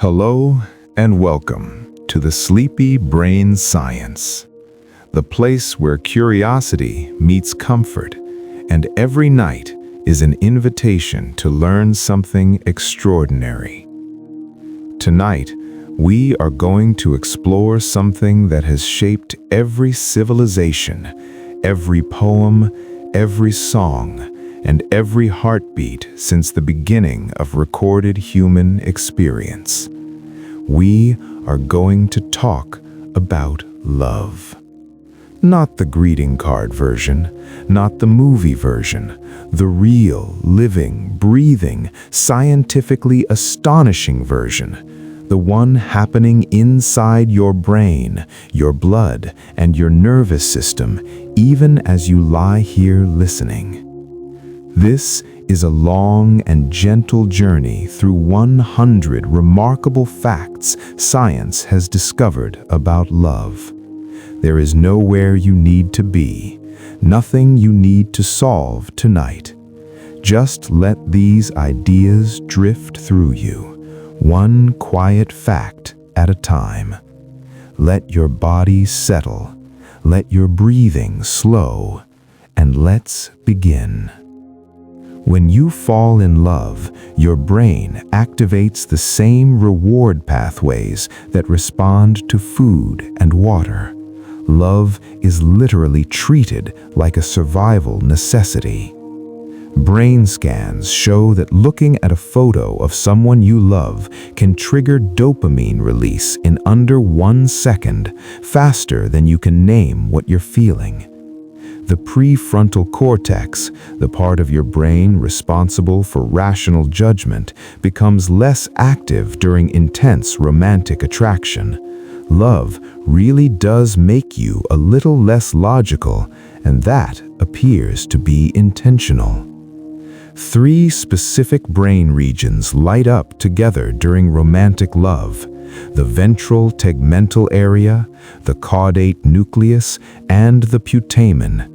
Hello and welcome to the Sleepy Brain Science, the place where curiosity meets comfort, and every night is an invitation to learn something extraordinary. Tonight, we are going to explore something that has shaped every civilization, every poem, every song, and every heartbeat since the beginning of recorded human experience. We are going to talk about love. Not the greeting card version, not the movie version, the real, living, breathing, scientifically astonishing version, the one happening inside your brain, your blood, and your nervous system, even as you lie here listening. This is a long and gentle journey through 100 remarkable facts science has discovered about love. There is nowhere you need to be, nothing you need to solve tonight. Just let these ideas drift through you, one quiet fact at a time. Let your body settle, let your breathing slow, and let's begin. When you fall in love, your brain activates the same reward pathways that respond to food and water. Love is literally treated like a survival necessity. Brain scans show that looking at a photo of someone you love can trigger dopamine release in under 1 second, faster than you can name what you're feeling. The prefrontal cortex, the part of your brain responsible for rational judgment, becomes less active during intense romantic attraction. Love really does make you a little less logical, and that appears to be intentional. 3 specific brain regions light up together during romantic love: the ventral tegmental area, the caudate nucleus, and the putamen.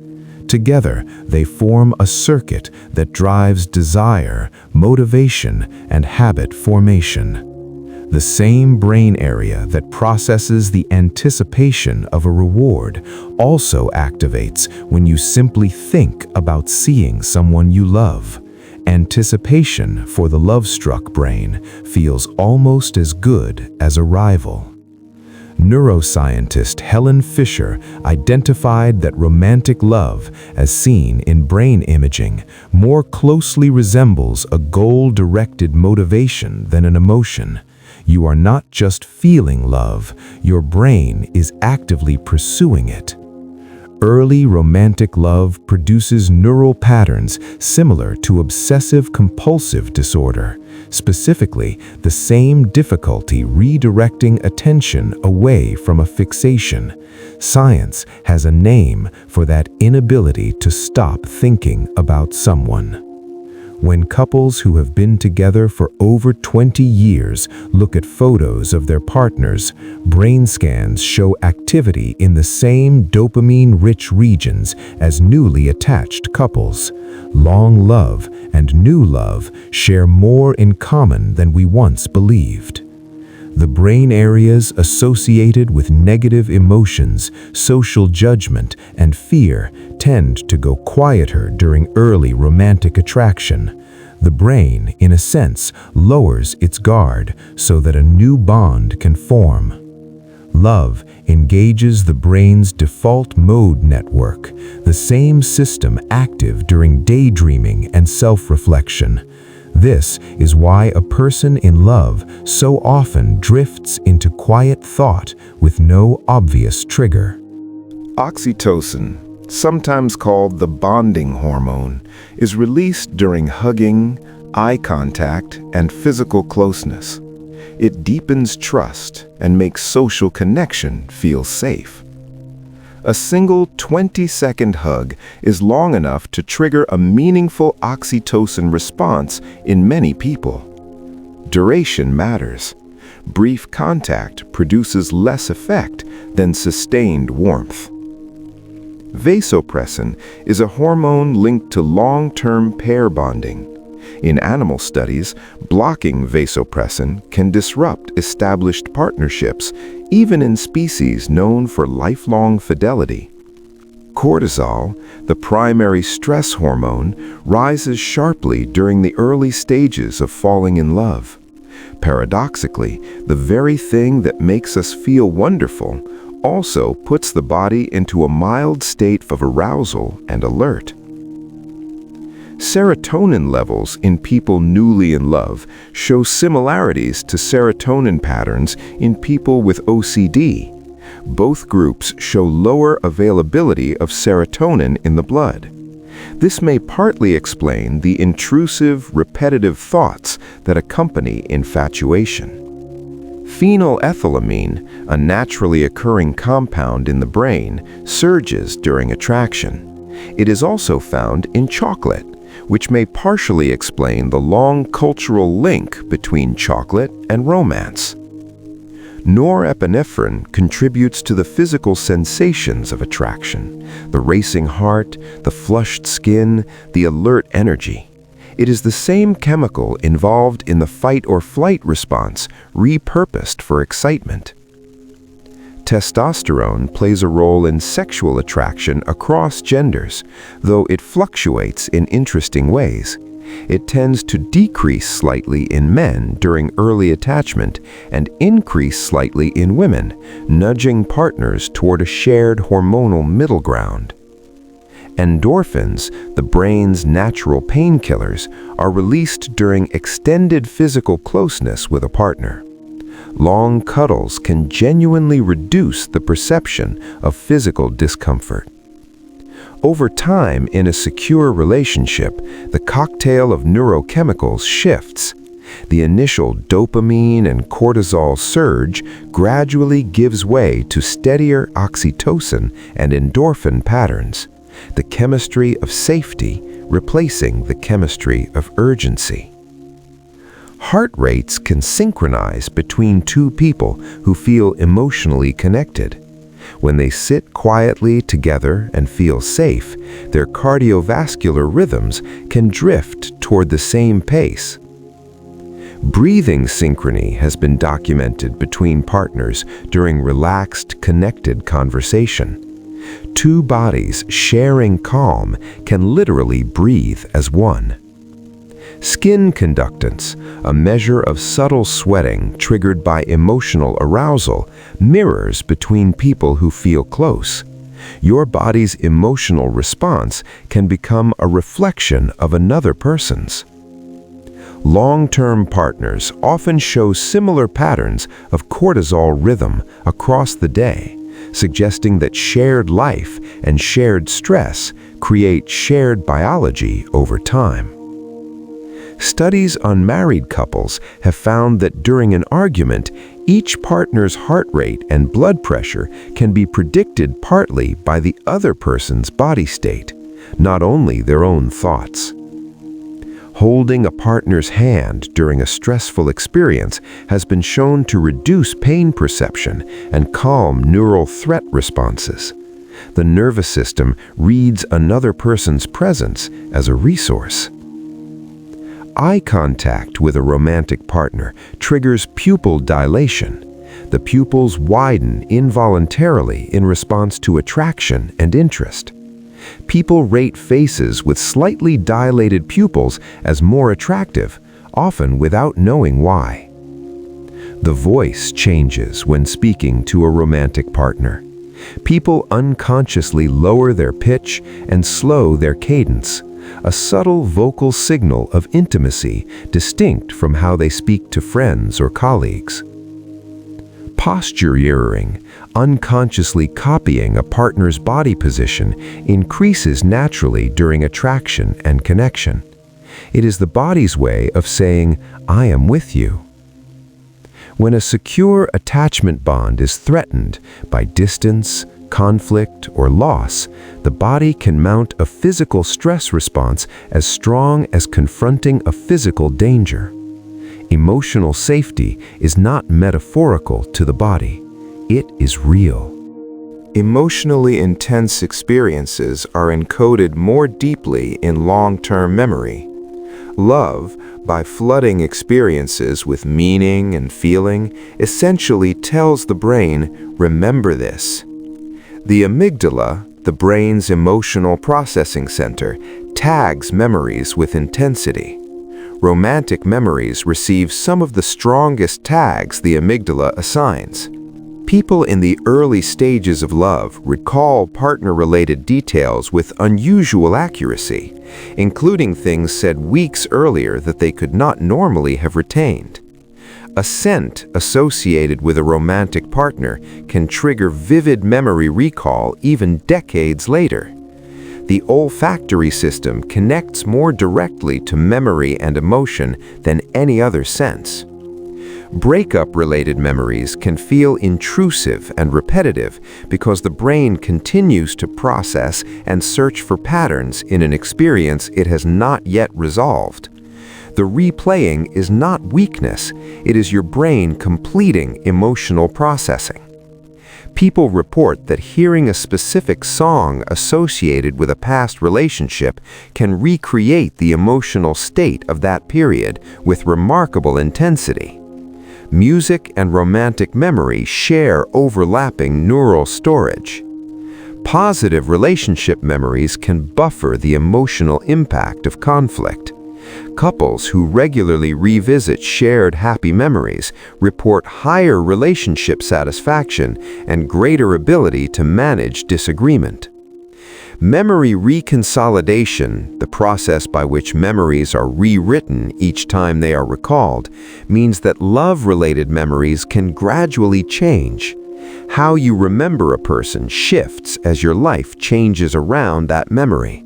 Together, they form a circuit that drives desire, motivation, and habit formation. The same brain area that processes the anticipation of a reward also activates when you simply think about seeing someone you love. Anticipation for the love-struck brain feels almost as good as arrival. Neuroscientist Helen Fisher identified that romantic love, as seen in brain imaging, more closely resembles a goal-directed motivation than an emotion. You are not just feeling love, your brain is actively pursuing it. Early romantic love produces neural patterns similar to obsessive-compulsive disorder, specifically the same difficulty redirecting attention away from a fixation. Science has a name for that inability to stop thinking about someone. When couples who have been together for over 20 years look at photos of their partners, brain scans show activity in the same dopamine-rich regions as newly attached couples. Long love and new love share more in common than we once believed. The brain areas associated with negative emotions, social judgment, and fear tend to go quieter during early romantic attraction. The brain, in a sense, lowers its guard so that a new bond can form. Love engages the brain's default mode network, the same system active during daydreaming and self-reflection. This is why a person in love so often drifts into quiet thought with no obvious trigger. Oxytocin, sometimes called the bonding hormone, is released during hugging, eye contact, and physical closeness. It deepens trust and makes social connection feel safe. A single 20-second hug is long enough to trigger a meaningful oxytocin response in many people. Duration matters. Brief contact produces less effect than sustained warmth. Vasopressin is a hormone linked to long-term pair bonding. In animal studies, blocking vasopressin can disrupt established partnerships, even in species known for lifelong fidelity. Cortisol, the primary stress hormone, rises sharply during the early stages of falling in love. Paradoxically, the very thing that makes us feel wonderful also puts the body into a mild state of arousal and alert. Serotonin levels in people newly in love show similarities to serotonin patterns in people with OCD. Both groups show lower availability of serotonin in the blood. This may partly explain the intrusive, repetitive thoughts that accompany infatuation. Phenylethylamine, a naturally occurring compound in the brain, surges during attraction. It is also found in chocolate, which may partially explain the long cultural link between chocolate and romance. Norepinephrine contributes to the physical sensations of attraction, the racing heart, the flushed skin, the alert energy. It is the same chemical involved in the fight-or-flight response, repurposed for excitement. Testosterone plays a role in sexual attraction across genders, though it fluctuates in interesting ways. It tends to decrease slightly in men during early attachment and increase slightly in women, nudging partners toward a shared hormonal middle ground. Endorphins, the brain's natural painkillers, are released during extended physical closeness with a partner. Long cuddles can genuinely reduce the perception of physical discomfort. Over time, in a secure relationship, the cocktail of neurochemicals shifts. The initial dopamine and cortisol surge gradually gives way to steadier oxytocin and endorphin patterns, the chemistry of safety replacing the chemistry of urgency. Heart rates can synchronize between two people who feel emotionally connected. When they sit quietly together and feel safe, their cardiovascular rhythms can drift toward the same pace. Breathing synchrony has been documented between partners during relaxed, connected conversation. Two bodies sharing calm can literally breathe as one. Skin conductance, a measure of subtle sweating triggered by emotional arousal, mirrors between people who feel close. Your body's emotional response can become a reflection of another person's. Long-term partners often show similar patterns of cortisol rhythm across the day, suggesting that shared life and shared stress create shared biology over time. Studies on married couples have found that during an argument, each partner's heart rate and blood pressure can be predicted partly by the other person's body state, not only their own thoughts. Holding a partner's hand during a stressful experience has been shown to reduce pain perception and calm neural threat responses. The nervous system reads another person's presence as a resource. Eye contact with a romantic partner triggers pupil dilation. The pupils widen involuntarily in response to attraction and interest. People rate faces with slightly dilated pupils as more attractive, often without knowing why. The voice changes when speaking to a romantic partner. People unconsciously lower their pitch and slow their cadence, a subtle vocal signal of intimacy distinct from how they speak to friends or colleagues. Posturing, unconsciously copying a partner's body position, increases naturally during attraction and connection. It is the body's way of saying, "I am with you." When a secure attachment bond is threatened by distance, conflict, or loss, the body can mount a physical stress response as strong as confronting a physical danger. Emotional safety is not metaphorical to the body. It is real. Emotionally intense experiences are encoded more deeply in long-term memory. Love, by flooding experiences with meaning and feeling, essentially tells the brain, remember this. The amygdala, the brain's emotional processing center, tags memories with intensity. Romantic memories receive some of the strongest tags the amygdala assigns. People in the early stages of love recall partner-related details with unusual accuracy, including things said weeks earlier that they could not normally have retained. A scent associated with a romantic partner can trigger vivid memory recall even decades later. The olfactory system connects more directly to memory and emotion than any other sense. Breakup-related memories can feel intrusive and repetitive because the brain continues to process and search for patterns in an experience it has not yet resolved. The replaying is not weakness, it is your brain completing emotional processing. People report that hearing a specific song associated with a past relationship can recreate the emotional state of that period with remarkable intensity. Music and romantic memory share overlapping neural storage. Positive relationship memories can buffer the emotional impact of conflict. Couples who regularly revisit shared happy memories report higher relationship satisfaction and greater ability to manage disagreement. Memory reconsolidation, the process by which memories are rewritten each time they are recalled, means that love-related memories can gradually change. How you remember a person shifts as your life changes around that memory.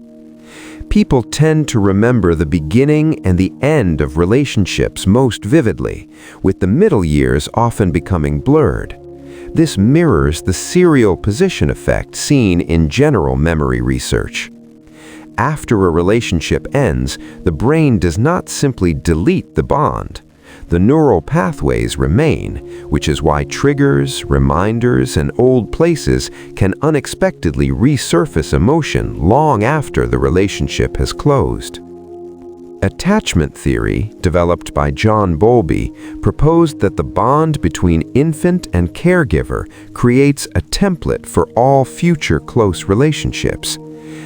People tend to remember the beginning and the end of relationships most vividly, with the middle years often becoming blurred. This mirrors the serial position effect seen in general memory research. After a relationship ends, the brain does not simply delete the bond. The neural pathways remain, which is why triggers, reminders, and old places can unexpectedly resurface emotion long after the relationship has closed. Attachment theory, developed by John Bowlby, proposed that the bond between infant and caregiver creates a template for all future close relationships.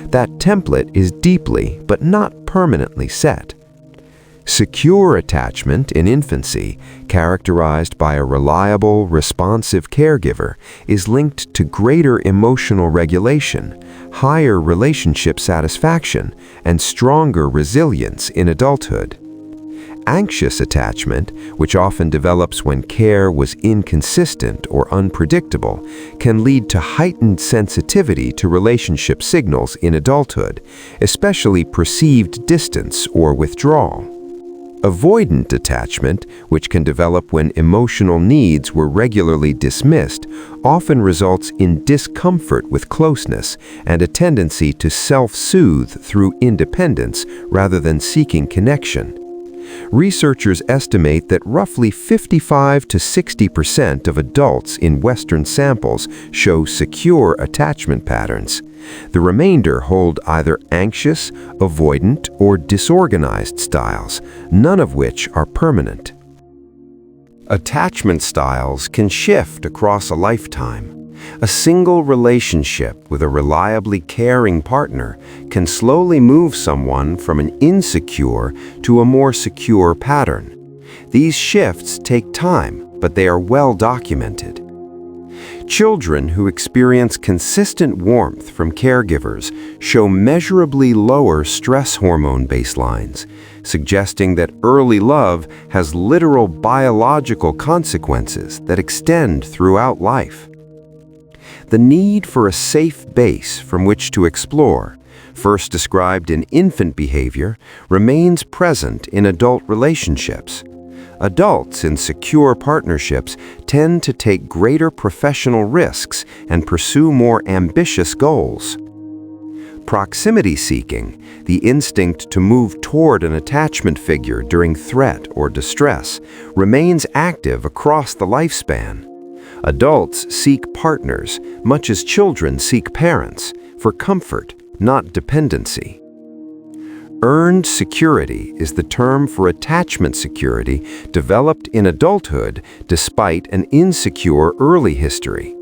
That template is deeply but not permanently set. Secure attachment in infancy, characterized by a reliable, responsive caregiver, is linked to greater emotional regulation, higher relationship satisfaction, and stronger resilience in adulthood. Anxious attachment, which often develops when care was inconsistent or unpredictable, can lead to heightened sensitivity to relationship signals in adulthood, especially perceived distance or withdrawal. Avoidant attachment, which can develop when emotional needs were regularly dismissed, often results in discomfort with closeness and a tendency to self-soothe through independence rather than seeking connection. Researchers estimate that roughly 55 to 60% of adults in Western samples show secure attachment patterns. The remainder hold either anxious, avoidant, or disorganized styles, none of which are permanent. Attachment styles can shift across a lifetime. A single relationship with a reliably caring partner can slowly move someone from an insecure to a more secure pattern. These shifts take time, but they are well documented. Children who experience consistent warmth from caregivers show measurably lower stress hormone baselines, suggesting that early love has literal biological consequences that extend throughout life. The need for a safe base from which to explore, first described in infant behavior, remains present in adult relationships. Adults in secure partnerships tend to take greater professional risks and pursue more ambitious goals. Proximity seeking, the instinct to move toward an attachment figure during threat or distress, remains active across the lifespan. Adults seek partners, much as children seek parents, for comfort, not dependency. Earned security is the term for attachment security developed in adulthood despite an insecure early history.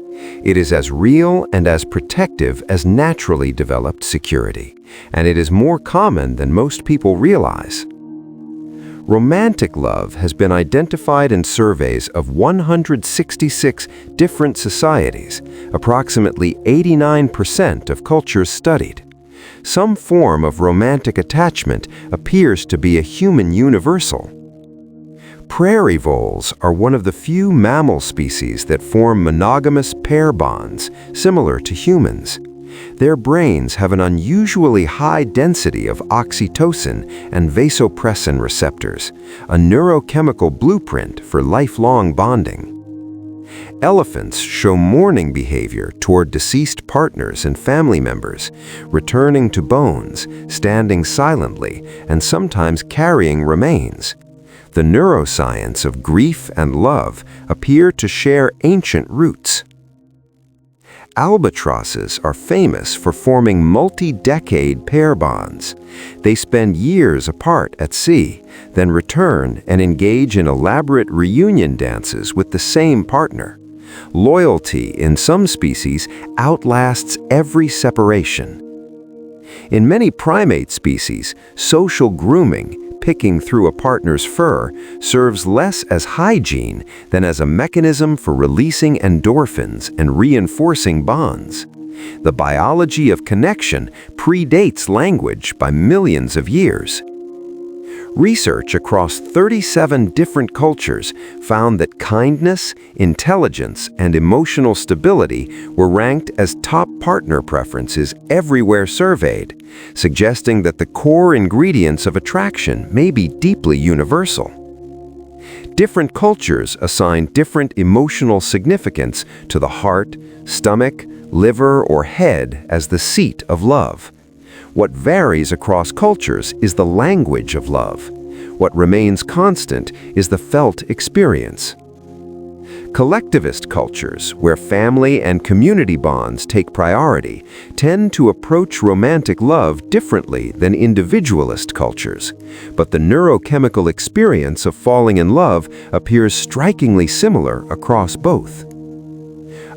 It is as real and as protective as naturally developed security, and it is more common than most people realize. Romantic love has been identified in surveys of 166 different societies, approximately 89% of cultures studied. Some form of romantic attachment appears to be a human universal. Prairie voles are one of the few mammal species that form monogamous pair bonds, similar to humans. Their brains have an unusually high density of oxytocin and vasopressin receptors, a neurochemical blueprint for lifelong bonding. Elephants show mourning behavior toward deceased partners and family members, returning to bones, standing silently, and sometimes carrying remains. The neuroscience of grief and love appear to share ancient roots. Albatrosses are famous for forming multi-decade pair bonds. They spend years apart at sea, then return and engage in elaborate reunion dances with the same partner. Loyalty in some species outlasts every separation. In many primate species, social grooming, picking through a partner's fur, serves less as hygiene than as a mechanism for releasing endorphins and reinforcing bonds. The biology of connection predates language by millions of years. Research across 37 different cultures found that kindness, intelligence, and emotional stability were ranked as top partner preferences everywhere surveyed, suggesting that the core ingredients of attraction may be deeply universal. Different cultures assign different emotional significance to the heart, stomach, liver, or head as the seat of love. What varies across cultures is the language of love. What remains constant is the felt experience. Collectivist cultures, where family and community bonds take priority, tend to approach romantic love differently than individualist cultures, but the neurochemical experience of falling in love appears strikingly similar across both.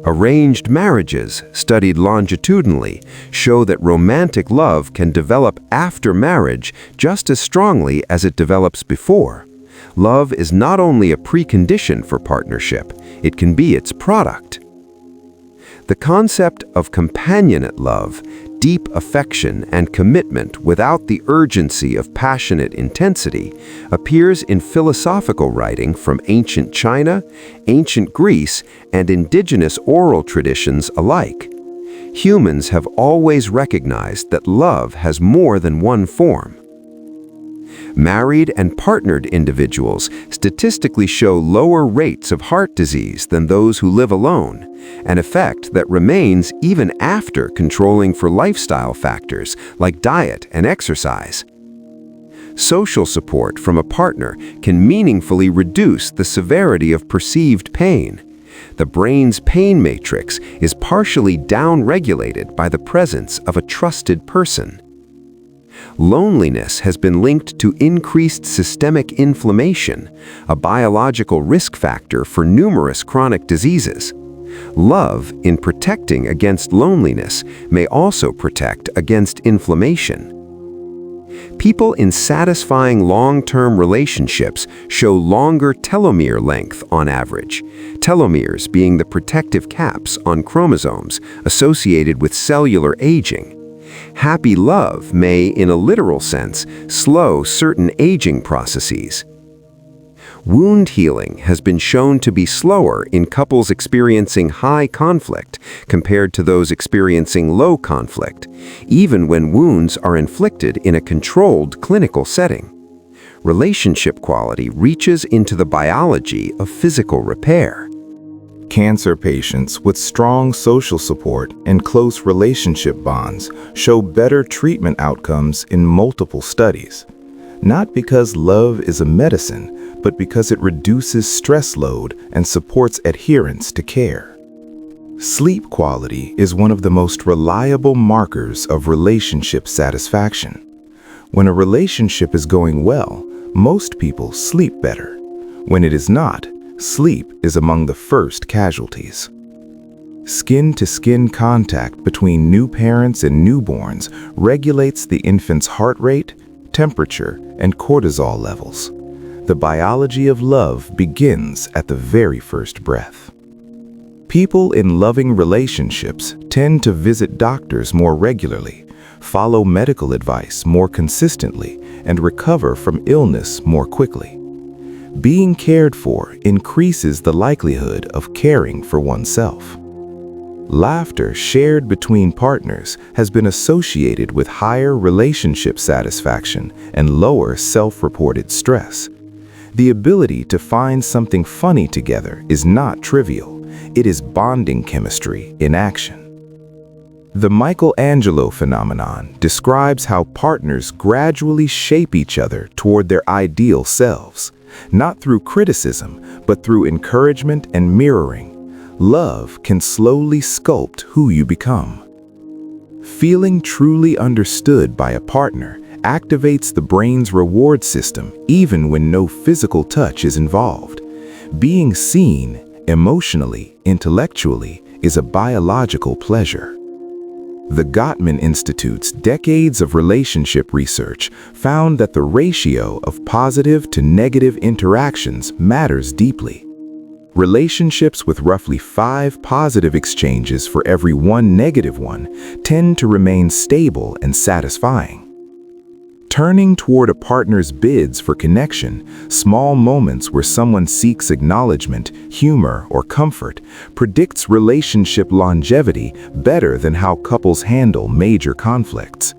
Arranged marriages, studied longitudinally, show that romantic love can develop after marriage just as strongly as it develops before. Love is not only a precondition for partnership, it can be its product. The concept of companionate love, deep affection and commitment without the urgency of passionate intensity, appears in philosophical writing from ancient China, ancient Greece, and indigenous oral traditions alike. Humans have always recognized that love has more than one form. Married and partnered individuals statistically show lower rates of heart disease than those who live alone, an effect that remains even after controlling for lifestyle factors like diet and exercise. Social support from a partner can meaningfully reduce the severity of perceived pain. The brain's pain matrix is partially downregulated by the presence of a trusted person. Loneliness has been linked to increased systemic inflammation, a biological risk factor for numerous chronic diseases. Love, in protecting against loneliness, may also protect against inflammation. People in satisfying long-term relationships show longer telomere length on average, telomeres being the protective caps on chromosomes associated with cellular aging. Happy love may, in a literal sense, slow certain aging processes. Wound healing has been shown to be slower in couples experiencing high conflict compared to those experiencing low conflict, even when wounds are inflicted in a controlled clinical setting. Relationship quality reaches into the biology of physical repair. Cancer patients with strong social support and close relationship bonds show better treatment outcomes in multiple studies. Not because love is a medicine, but because it reduces stress load and supports adherence to care. Sleep quality is one of the most reliable markers of relationship satisfaction. When a relationship is going well, most people sleep better. When it is not, sleep is among the first casualties. Skin-to-skin contact between new parents and newborns regulates the infant's heart rate, temperature, and cortisol levels. The biology of love begins at the very first breath. People in loving relationships tend to visit doctors more regularly, follow medical advice more consistently, and recover from illness more quickly. Being cared for increases the likelihood of caring for oneself. Laughter shared between partners has been associated with higher relationship satisfaction and lower self-reported stress. The ability to find something funny together is not trivial. It is bonding chemistry in action. The Michelangelo phenomenon describes how partners gradually shape each other toward their ideal selves, not through criticism, but through encouragement and mirroring. Love can slowly sculpt who you become. Feeling truly understood by a partner activates the brain's reward system even when no physical touch is involved. Being seen, emotionally, intellectually, is a biological pleasure. The Gottman Institute's decades of relationship research found that the ratio of positive to negative interactions matters deeply. Relationships with roughly 5 positive exchanges for every 1 negative one tend to remain stable and satisfying. Turning toward a partner's bids for connection, small moments where someone seeks acknowledgement, humor, or comfort, predicts relationship longevity better than how couples handle major conflicts.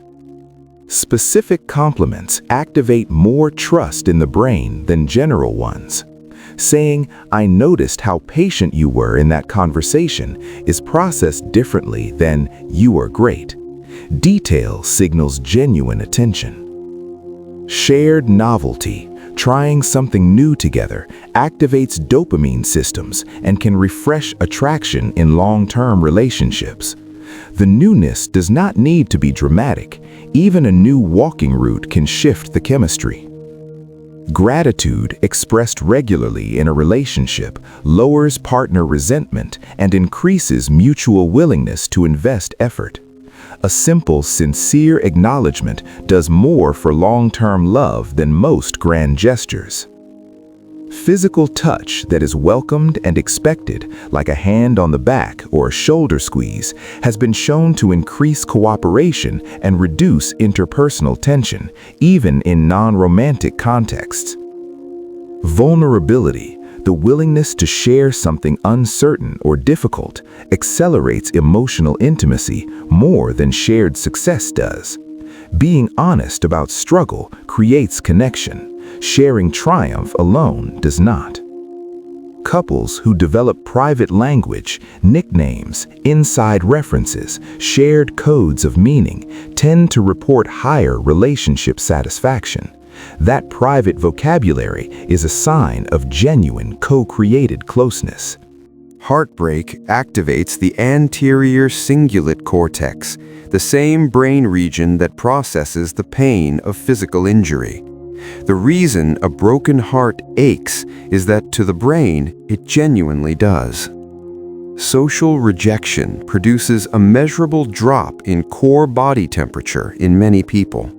Specific compliments activate more trust in the brain than general ones. Saying, "I noticed how patient you were in that conversation," is processed differently than "you are great." Detail signals genuine attention. Shared novelty, trying something new together, activates dopamine systems and can refresh attraction in long-term relationships. The newness does not need to be dramatic. Even a new walking route can shift the chemistry. Gratitude expressed regularly in a relationship lowers partner resentment and increases mutual willingness to invest effort. A simple, sincere acknowledgement does more for long-term love than most grand gestures. Physical touch that is welcomed and expected, like a hand on the back or a shoulder squeeze, has been shown to increase cooperation and reduce interpersonal tension, even in non-romantic contexts. Vulnerability, the willingness to share something uncertain or difficult, accelerates emotional intimacy more than shared success does. Being honest about struggle creates connection. Sharing triumph alone does not. Couples who develop private language, nicknames, inside references, shared codes of meaning tend to report higher relationship satisfaction. That private vocabulary is a sign of genuine co-created closeness. Heartbreak activates the anterior cingulate cortex, the same brain region that processes the pain of physical injury. The reason a broken heart aches is that to the brain, it genuinely does. Social rejection produces a measurable drop in core body temperature in many people.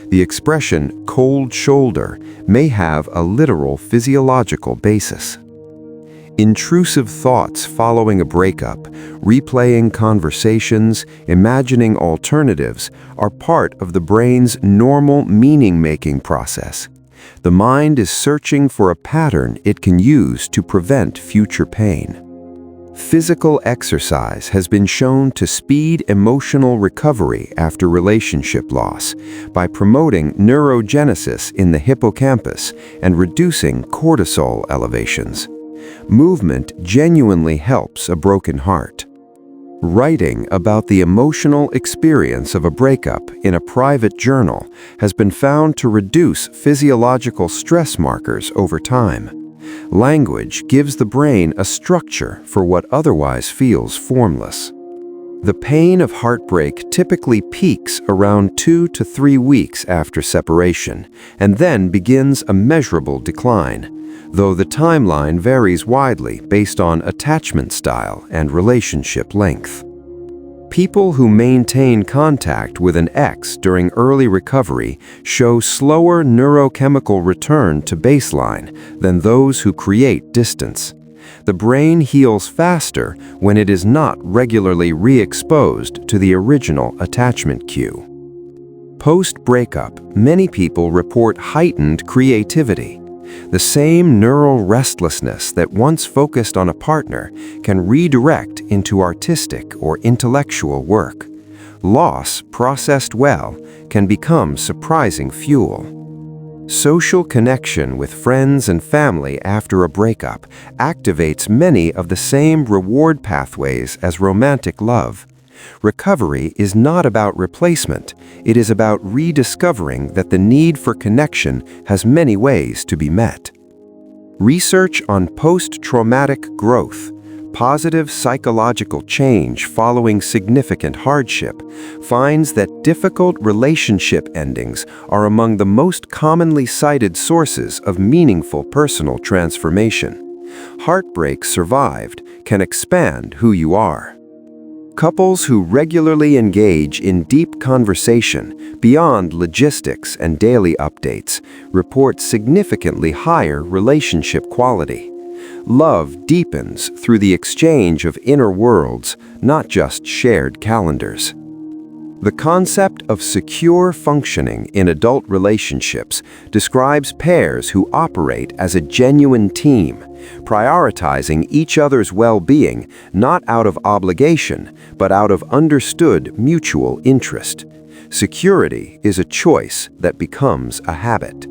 The expression "cold shoulder" may have a literal physiological basis. Intrusive thoughts following a breakup, replaying conversations, imagining alternatives are part of the brain's normal meaning-making process. The mind is searching for a pattern it can use to prevent future pain. Physical exercise has been shown to speed emotional recovery after relationship loss by promoting neurogenesis in the hippocampus and reducing cortisol elevations. Movement genuinely helps a broken heart. Writing about the emotional experience of a breakup in a private journal has been found to reduce physiological stress markers over time. Language gives the brain a structure for what otherwise feels formless. The pain of heartbreak typically peaks around 2 to 3 weeks after separation, and then begins a measurable decline, though the timeline varies widely based on attachment style and relationship length. People who maintain contact with an ex during early recovery show slower neurochemical return to baseline than those who create distance. The brain heals faster when it is not regularly re-exposed to the original attachment cue. Post-breakup, many people report heightened creativity. The same neural restlessness that once focused on a partner can redirect into artistic or intellectual work. Loss, processed well, can become surprising fuel. Social connection with friends and family after a breakup activates many of the same reward pathways as romantic love. Recovery is not about replacement. It is about rediscovering that the need for connection has many ways to be met. Research on post-traumatic growth, positive psychological change following significant hardship, finds that difficult relationship endings are among the most commonly cited sources of meaningful personal transformation. Heartbreak survived can expand who you are. Couples who regularly engage in deep conversation beyond logistics and daily updates report significantly higher relationship quality. Love deepens through the exchange of inner worlds, not just shared calendars. The concept of secure functioning in adult relationships describes pairs who operate as a genuine team, prioritizing each other's well-being not out of obligation, but out of understood mutual interest. Security is a choice that becomes a habit.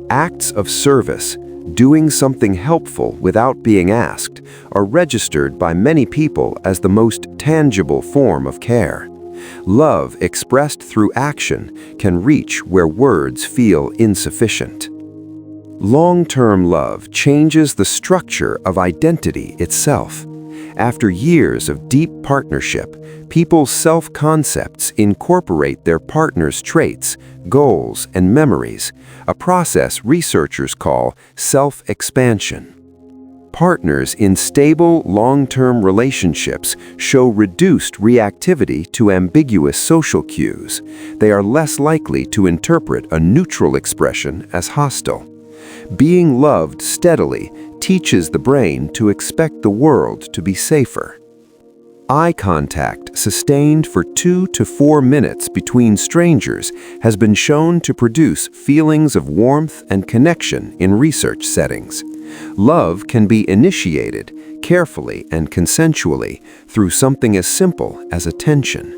Acts of service, doing something helpful without being asked, are registered by many people as the most tangible form of care. Love expressed through action can reach where words feel insufficient. Long-term love changes the structure of identity itself. After years of deep partnership, people's self-concepts incorporate their partner's traits, goals, and memories, a process researchers call self-expansion. Partners in stable, long-term relationships show reduced reactivity to ambiguous social cues. They are less likely to interpret a neutral expression as hostile. Being loved steadily teaches the brain to expect the world to be safer. Eye contact sustained for 2 to 4 minutes between strangers has been shown to produce feelings of warmth and connection in research settings. Love can be initiated carefully and consensually through something as simple as attention.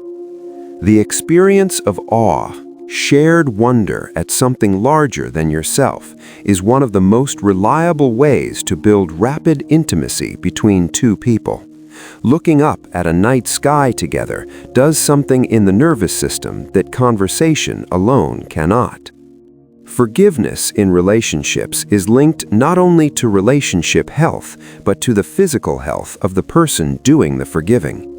The experience of awe, shared wonder at something larger than yourself, is one of the most reliable ways to build rapid intimacy between two people. Looking up at a night sky together does something in the nervous system that conversation alone cannot. Forgiveness in relationships is linked not only to relationship health, but to the physical health of the person doing the forgiving.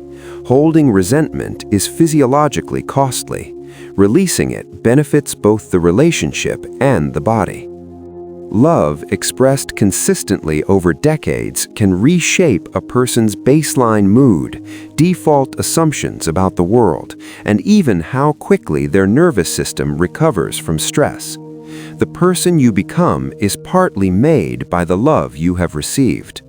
Holding resentment is physiologically costly. Releasing it benefits both the relationship and the body. Love expressed consistently over decades can reshape a person's baseline mood, default assumptions about the world, and even how quickly their nervous system recovers from stress. The person you become is partly made by the love you have received.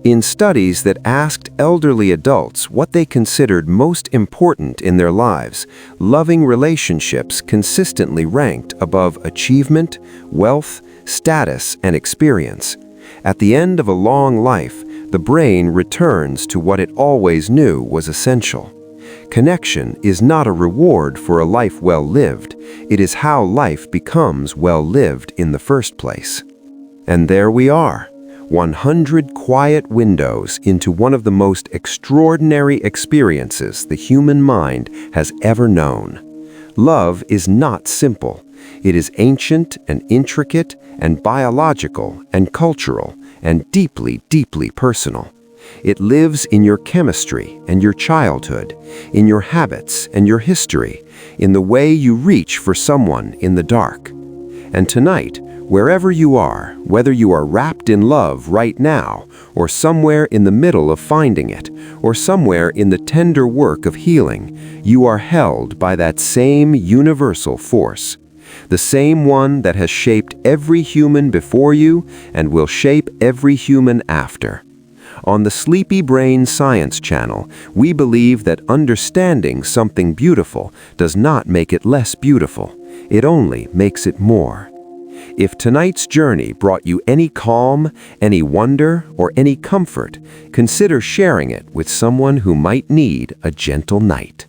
In studies that asked elderly adults what they considered most important in their lives, loving relationships consistently ranked above achievement, wealth, status, and experience. At the end of a long life, the brain returns to what it always knew was essential. Connection is not a reward for a life well lived. It is how life becomes well lived in the first place. And there we are, 100 quiet windows into one of the most extraordinary experiences the human mind has ever known. Love is not simple. It is ancient and intricate and biological and cultural and deeply, deeply personal. It lives in your chemistry and your childhood, in your habits and your history, in the way you reach for someone in the dark. And tonight, wherever you are, whether you are wrapped in love right now, or somewhere in the middle of finding it, or somewhere in the tender work of healing, you are held by that same universal force, the same one that has shaped every human before you and will shape every human after. On the Sleepy Brain Science Channel, we believe that understanding something beautiful does not make it less beautiful. It only makes it more. If tonight's journey brought you any calm, any wonder, or any comfort, consider sharing it with someone who might need a gentle night.